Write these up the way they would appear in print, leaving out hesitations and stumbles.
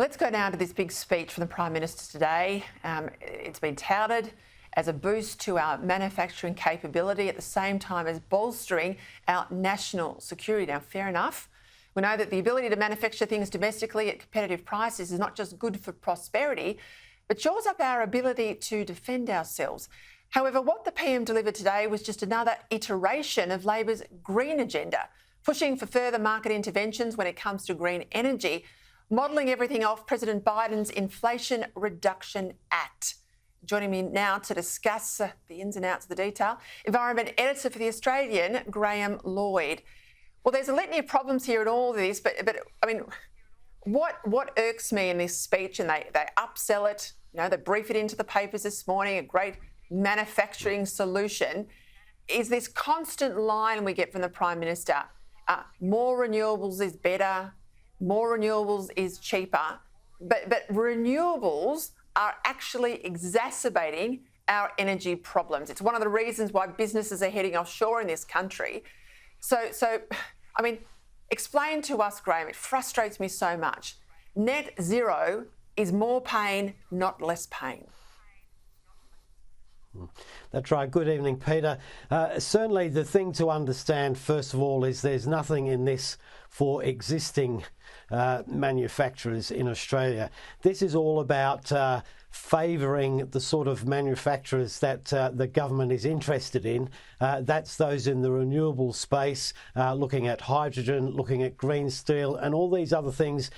Let's go now to this big speech from the Prime Minister today. It's been touted as a boost to our manufacturing capability at the same time as bolstering our national security. Now, fair enough. We know that the ability to manufacture things domestically at competitive prices is not just good for prosperity, but shores up our ability to defend ourselves. However, what the PM delivered today was just another iteration of Labor's green agenda, pushing for further market interventions when it comes to green energy, modelling everything off President Biden's Inflation Reduction Act. Joining me now to discuss the ins and outs of the detail, Environment Editor for The Australian, Graham Lloyd. Well, there's a litany of problems here in all of this, but I mean, what irks me in this speech, and they upsell it, they brief it into the papers this morning, a great manufacturing solution, is this constant line we get from the Prime Minister. More renewables is better, more renewables is cheaper, but renewables are actually exacerbating our energy problems. It's one of the reasons why businesses are heading offshore in this country. So I mean, explain to us, Graham, it frustrates me so much. Net zero is more pain, not less pain. That's right. Good evening, Peter. Certainly the thing to understand, first of all, is there's nothing in this for existing manufacturers in Australia. This is all about favouring the sort of manufacturers that the government is interested in. That's those in the renewable space, looking at hydrogen, looking at green steel and all these other things.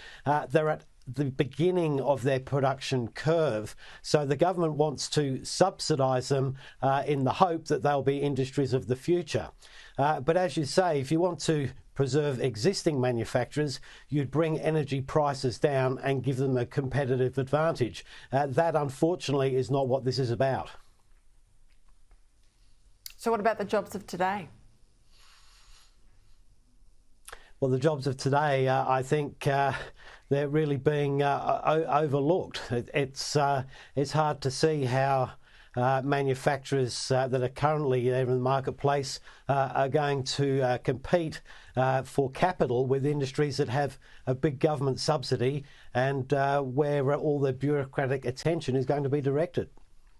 They're at the beginning of their production curve. So the government wants to subsidise them in the hope that they'll be industries of the future. But as you say, if you want to preserve existing manufacturers, you'd bring energy prices down and give them a competitive advantage. That, unfortunately, is not what this is about. So what about the jobs of today? Well, the jobs of today, I think they're really being overlooked. It's hard to see how manufacturers that are currently there in the marketplace are going to compete for capital with industries that have a big government subsidy and where all the bureaucratic attention is going to be directed.